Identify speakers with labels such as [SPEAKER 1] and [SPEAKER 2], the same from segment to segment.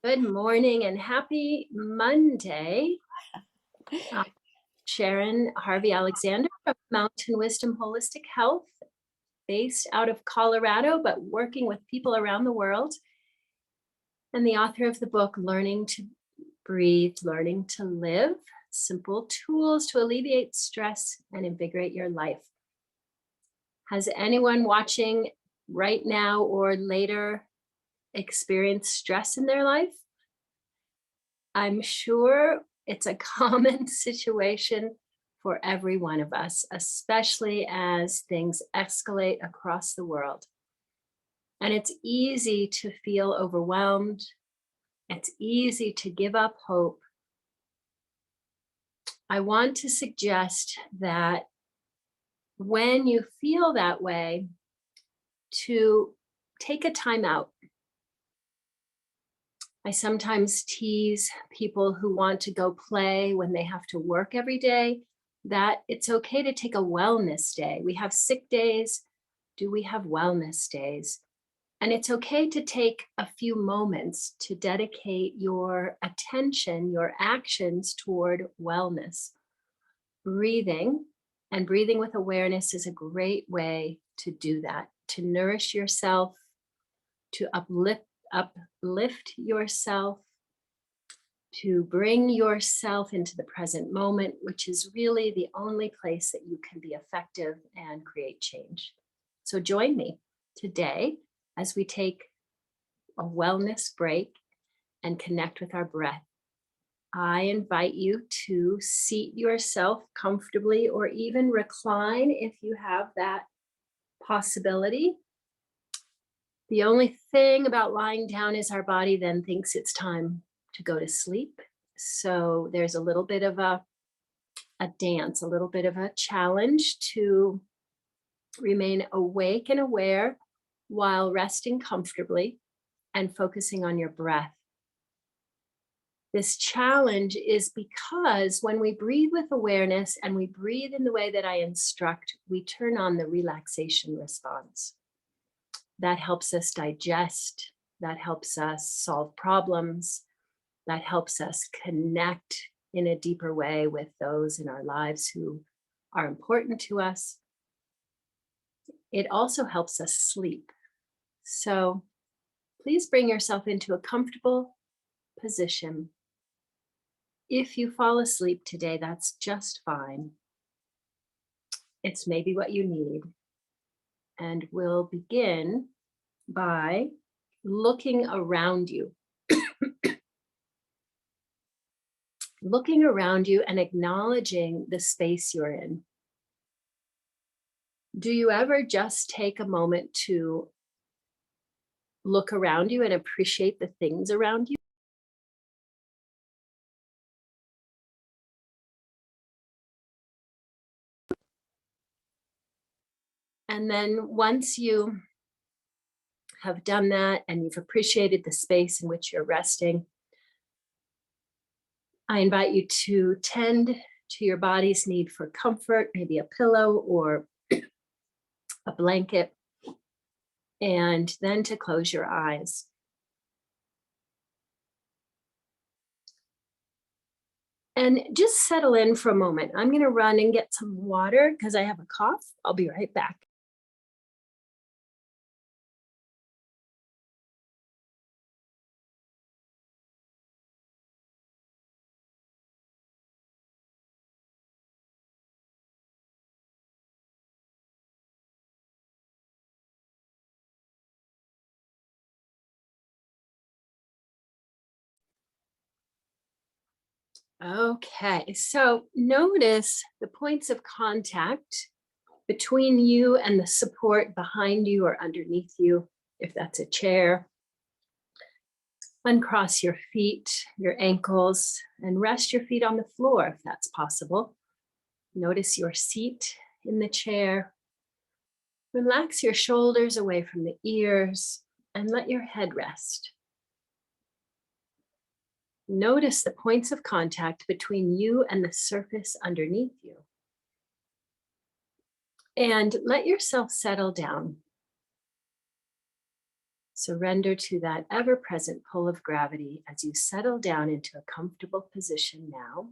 [SPEAKER 1] Good morning and happy Monday. I'm Sharon Harvey Alexander of Mountain Wisdom Holistic Health, based out of Colorado, but working with people around the world, and the author of the book, Learning to Breathe, Learning to Live, Simple Tools to Alleviate Stress and Invigorate Your Life. Has anyone watching right now or later experienced stress in their life? I'm sure it's a common situation for every one of us, especially as things escalate across the world. And it's easy to feel overwhelmed. It's easy to give up hope. I want to suggest that when you feel that way, to take a time out. I sometimes tease people who want to go play when they have to work every day that it's okay to take a wellness day. We have sick days. Do we have wellness days? And it's okay to take a few moments to dedicate your attention, your actions toward wellness. Breathing and breathing with awareness is a great way to do that, to nourish yourself, to uplift yourself, to bring yourself into the present moment, which is really the only place that you can be effective and create change. So join me today as we take a wellness break and connect with our breath. I invite you to seat yourself comfortably or even recline if you have that possibility. The only thing about lying down is our body then thinks it's time to go to sleep. So there's a little bit of a dance, a little bit of a challenge to remain awake and aware while resting comfortably and focusing on your breath. This challenge is because when we breathe with awareness and we breathe in the way that I instruct, we turn on the relaxation response. That helps us digest, that helps us solve problems, that helps us connect in a deeper way with those in our lives who are important to us. It also helps us sleep. So please bring yourself into a comfortable position. If you fall asleep today, that's just fine. It's maybe what you need. And we'll begin by looking around you. Looking around you and acknowledging the space you're in. Do you ever just take a moment to look around you and appreciate the things around you? And then once you have done that and you've appreciated the space in which you're resting, I invite you to tend to your body's need for comfort, maybe a pillow or a blanket, and then to close your eyes. And just settle in for a moment. I'm going to run and get some water because I have a cough. I'll be right back. Okay, so notice the points of contact between you and the support behind you or underneath you, if that's a chair. Uncross your feet, your ankles, and rest your feet on the floor if that's possible. Notice your seat in the chair. Relax your shoulders away from the ears and let your head rest. Notice the points of contact between you and the surface underneath you. And let yourself settle down. Surrender to that ever-present pull of gravity as you settle down into a comfortable position now.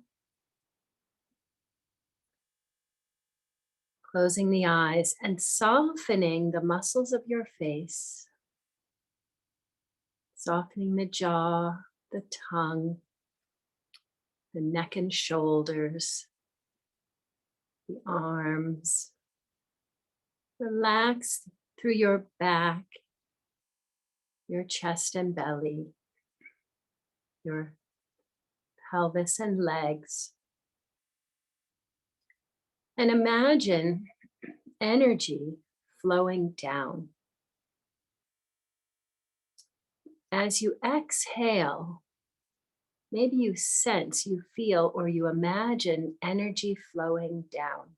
[SPEAKER 1] Closing the eyes and softening the muscles of your face, softening the jaw, the tongue, the neck and shoulders, the arms. Relax through your back, your chest and belly, your pelvis and legs. And imagine energy flowing down. As you exhale, maybe you sense, you feel, or you imagine energy flowing down.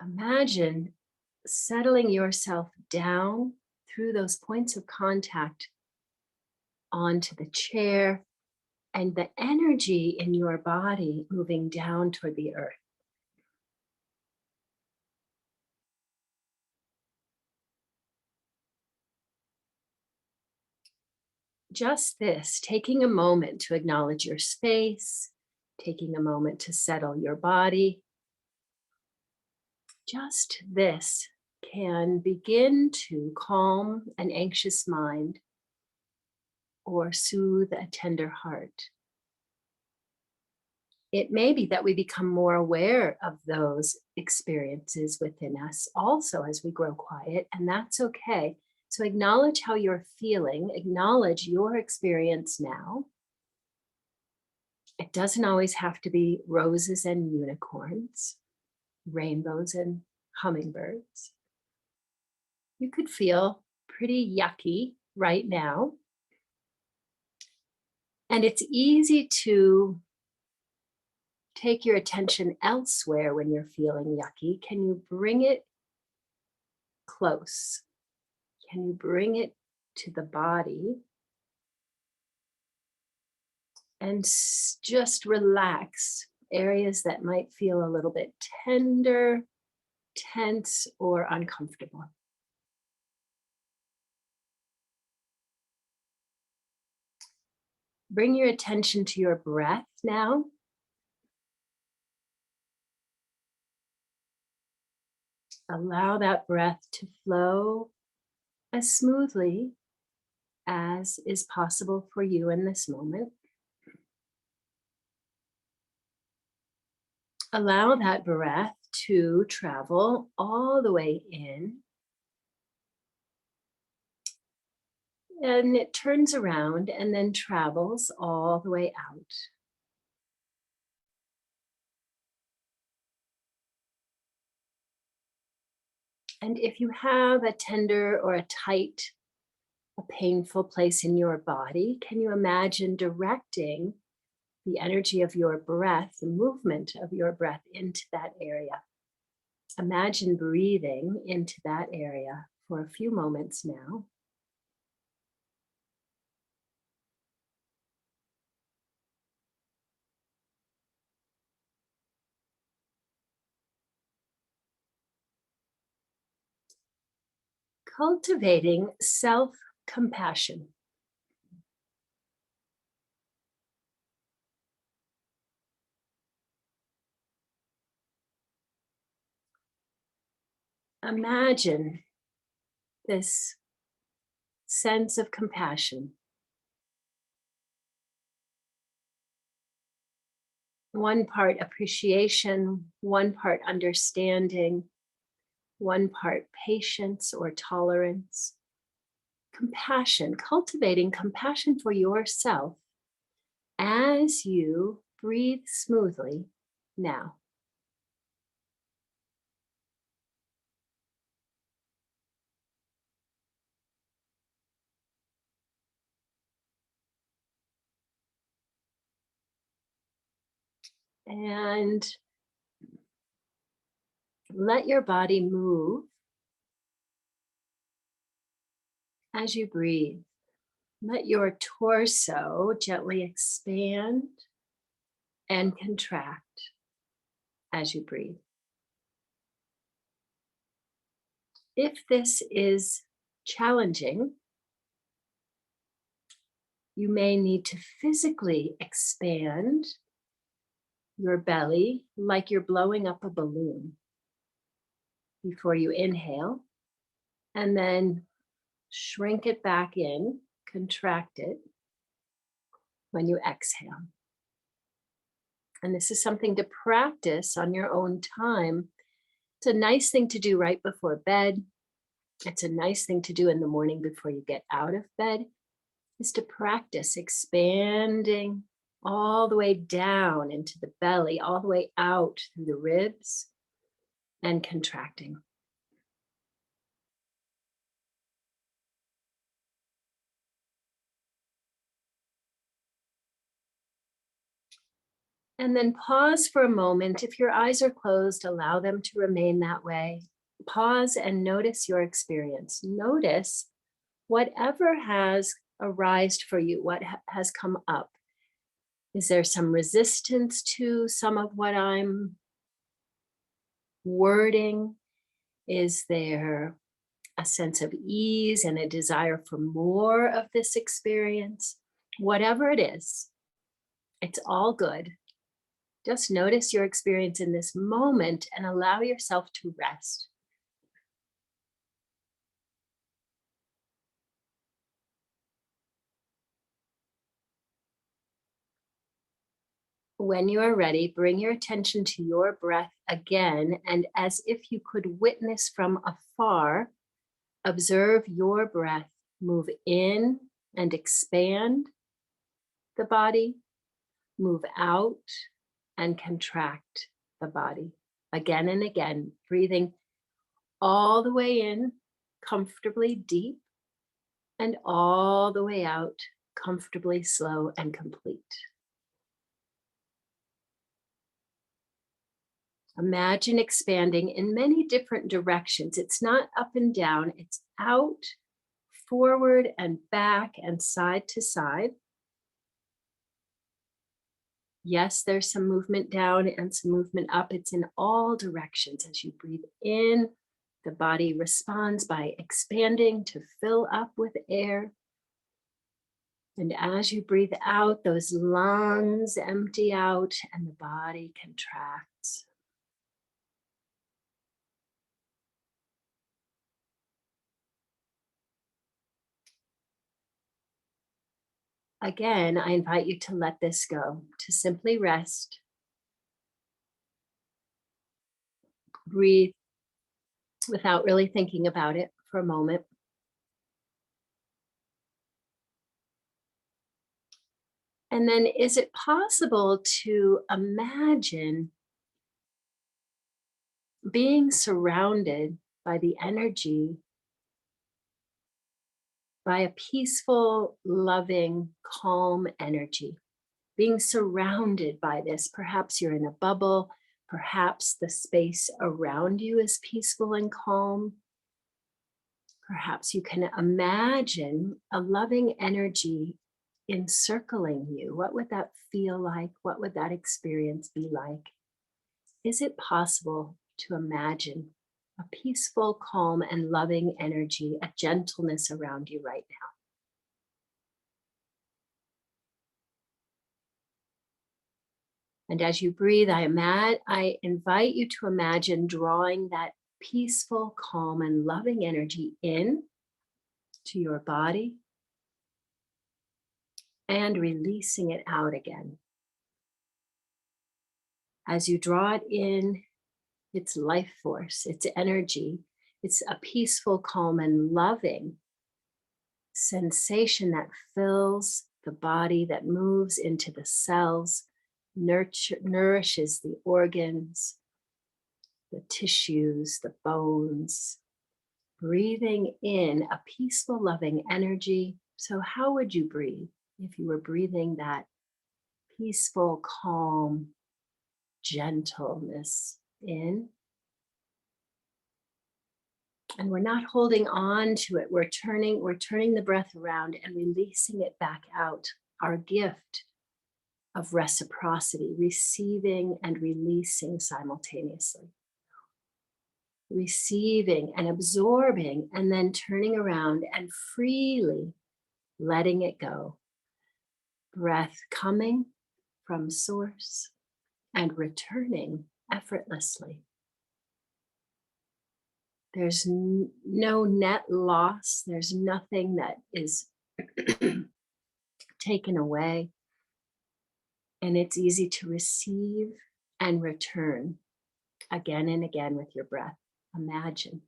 [SPEAKER 1] Imagine settling yourself down through those points of contact onto the chair and the energy in your body moving down toward the earth. Just this, taking a moment to acknowledge your space, taking a moment to settle your body. Just this can begin to calm an anxious mind or soothe a tender heart. It may be that we become more aware of those experiences within us also as we grow quiet, and that's okay. So acknowledge how you're feeling, acknowledge your experience now. It doesn't always have to be roses and unicorns, rainbows and hummingbirds. You could feel pretty yucky right now. And it's easy to take your attention elsewhere when you're feeling yucky. Can you bring it close? Can you bring it to the body? And just relax areas that might feel a little bit tender, tense, or uncomfortable. Bring your attention to your breath now. Allow that breath to flow as smoothly as is possible for you in this moment. Allow that breath to travel all the way in. And it turns around and then travels all the way out. And if you have a tender or a tight, a painful place in your body, can you imagine directing the energy of your breath, the movement of your breath into that area? Imagine breathing into that area for a few moments now. Cultivating self-compassion. Imagine this sense of compassion. One part appreciation, one part understanding, one part patience or tolerance. Compassion, cultivating compassion for yourself as you breathe smoothly now. And let your body move as you breathe. Let your torso gently expand and contract as you breathe. If this is challenging, you may need to physically expand your belly like you're blowing up a balloon before you inhale, and then shrink it back in, contract it when you exhale. And this is something to practice on your own time. It's a nice thing to do right before bed. It's a nice thing to do in the morning before you get out of bed, is to practice expanding all the way down into the belly, all the way out through the ribs, and contracting. And then pause for a moment. If your eyes are closed, allow them to remain that way. Pause and notice your experience. Notice whatever has arisen for you, what has come up. Is there some resistance to some of what I'm wording? Is there a sense of ease and a desire for more of this experience? Whatever it is, it's all good. Just notice your experience in this moment and allow yourself to rest. When you are ready, bring your attention to your breath again, and as if you could witness from afar, observe your breath move in and expand the body, move out and contract the body. Again and again, breathing all the way in, comfortably deep, and all the way out, comfortably slow and complete. Imagine expanding in many different directions. It's not up and down, it's out, forward and back and side to side. Yes, there's some movement down and some movement up. It's in all directions. As you breathe in, the body responds by expanding to fill up with air. And as you breathe out, those lungs empty out and the body contracts. Again, I invite you to let this go, to simply rest, breathe without really thinking about it for a moment. And then, is it possible to imagine being surrounded by the energy, by a peaceful, loving, calm energy? Being surrounded by this, perhaps you're in a bubble, perhaps the space around you is peaceful and calm. Perhaps you can imagine a loving energy encircling you. What would that feel like? What would that experience be like? Is it possible to imagine a peaceful, calm, and loving energy, a gentleness around you right now? And as you breathe, I invite you to imagine drawing that peaceful, calm, and loving energy in to your body and releasing it out again. As you draw it in, its life force, its energy, it's a peaceful, calm, and loving sensation that fills the body, that moves into the cells, nourishes the organs, the tissues, the bones, breathing in a peaceful, loving energy. So how would you breathe if you were breathing that peaceful, calm, gentleness in? And we're not holding on to it. We're turning the breath around and releasing it back out. Our gift of reciprocity, receiving and releasing simultaneously. receiving and absorbing, and then turning around and freely letting it go. Breath coming from source and returning effortlessly. There's no net loss. There's nothing that is taken away. And it's easy to receive and return again and again with your breath. Imagine.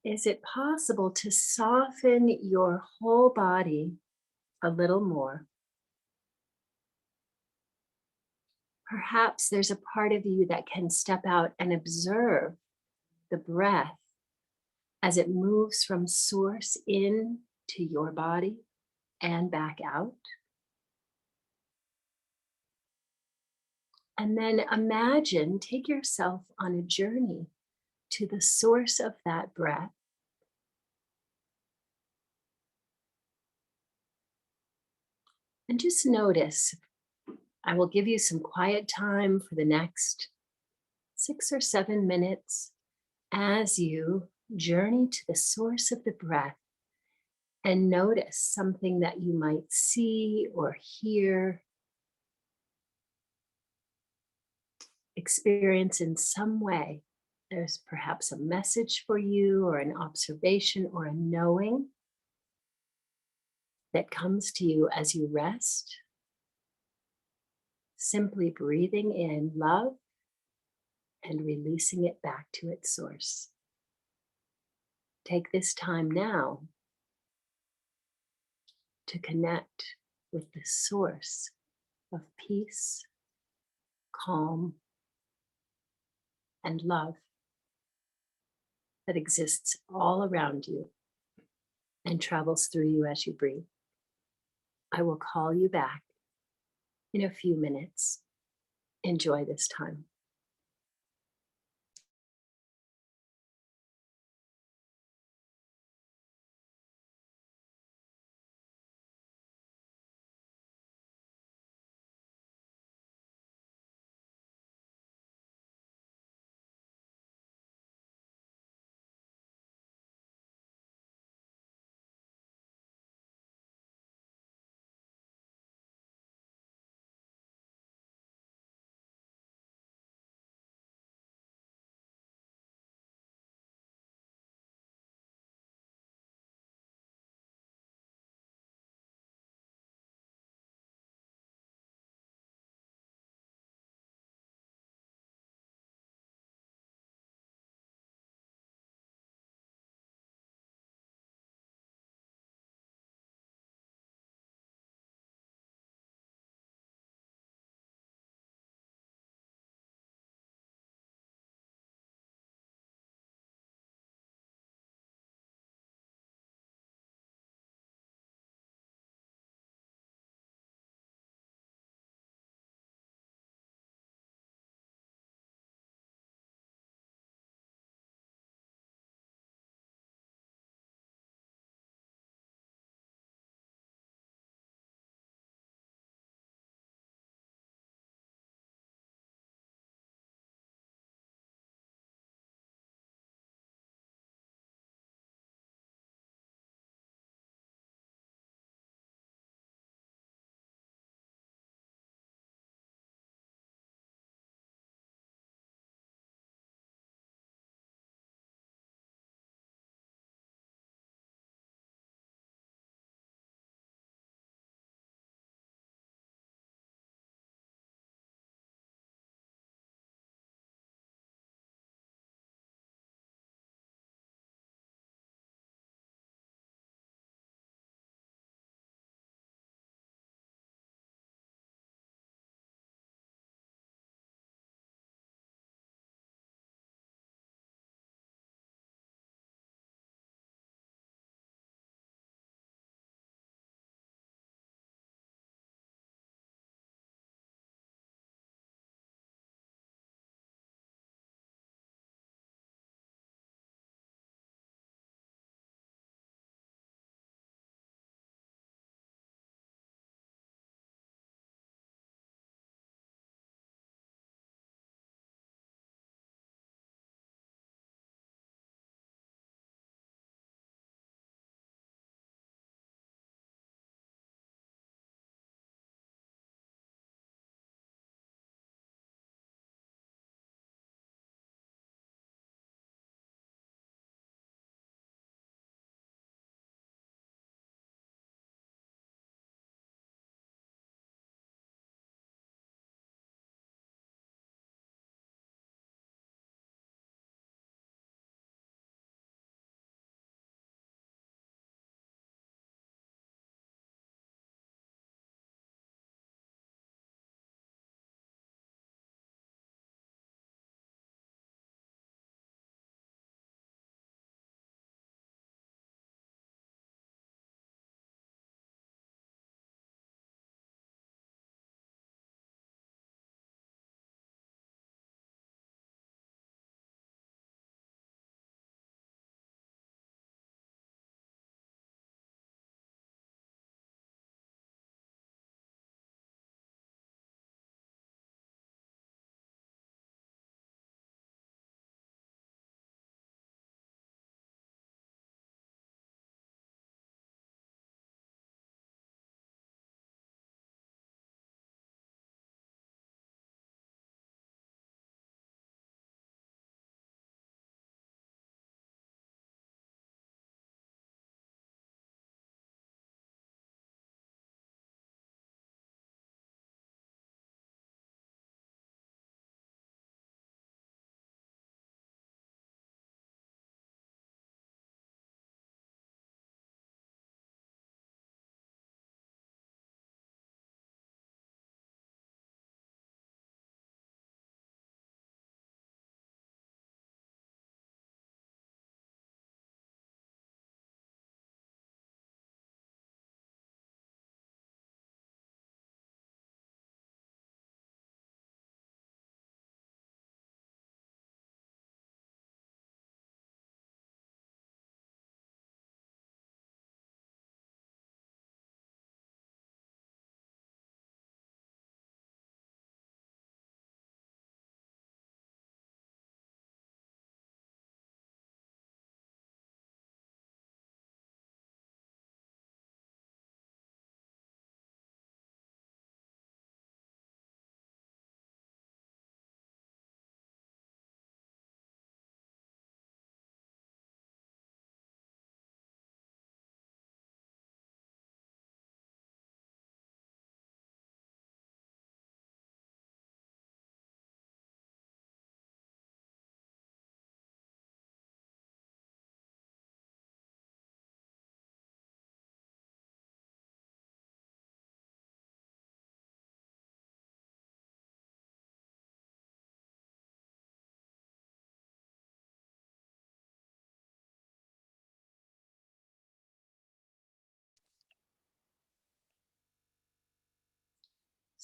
[SPEAKER 1] Is it possible to soften your whole body a little more? Perhaps there's a part of you that can step out and observe the breath as it moves from source in to your body and back out. And then imagine, take yourself on a journey to the source of that breath. And just notice, I will give you some quiet time for the next 6 or 7 minutes as you journey to the source of the breath and notice something that you might see or hear, experience in some way. There's perhaps a message for you or an observation or a knowing that comes to you as you rest. Simply breathing in love and releasing it back to its source. Take this time now to connect with the source of peace, calm, and love that exists all around you and travels through you as you breathe. I will call you back in a few minutes. Enjoy this time.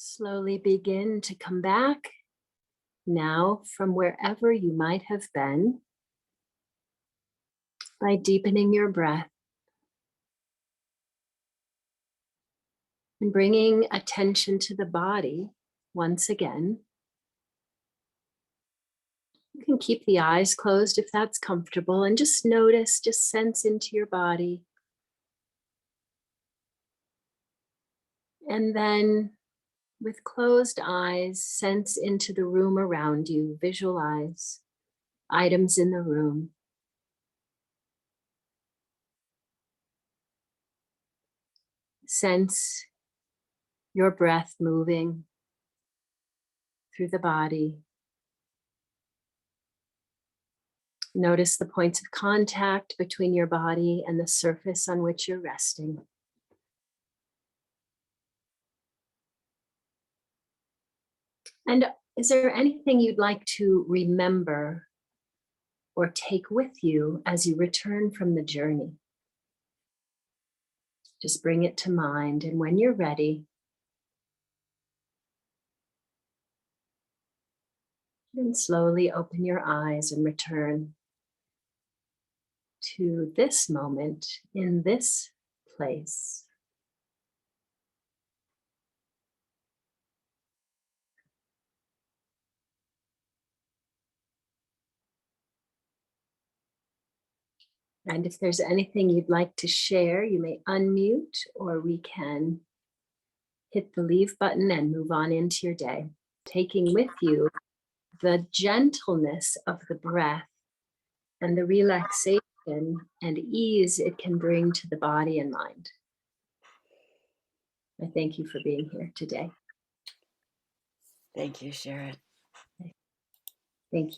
[SPEAKER 1] Slowly begin to come back now from wherever you might have been by deepening your breath and bringing attention to the body once again. You can keep the eyes closed if that's comfortable and just notice, just sense into your body. And then with closed eyes, sense into the room around you, visualize items in the room. Sense your breath moving through the body. Notice the points of contact between your body and the surface on which you're resting. And is there anything you'd like to remember or take with you as you return from the journey? Just bring it to mind, and when you're ready, then slowly open your eyes and return to this moment in this place. And if there's anything you'd like to share, you may unmute, or we can hit the leave button and move on into your day, taking with you the gentleness of the breath and the relaxation and ease it can bring to the body and mind. I thank you for being here today.
[SPEAKER 2] Thank you, Sharon.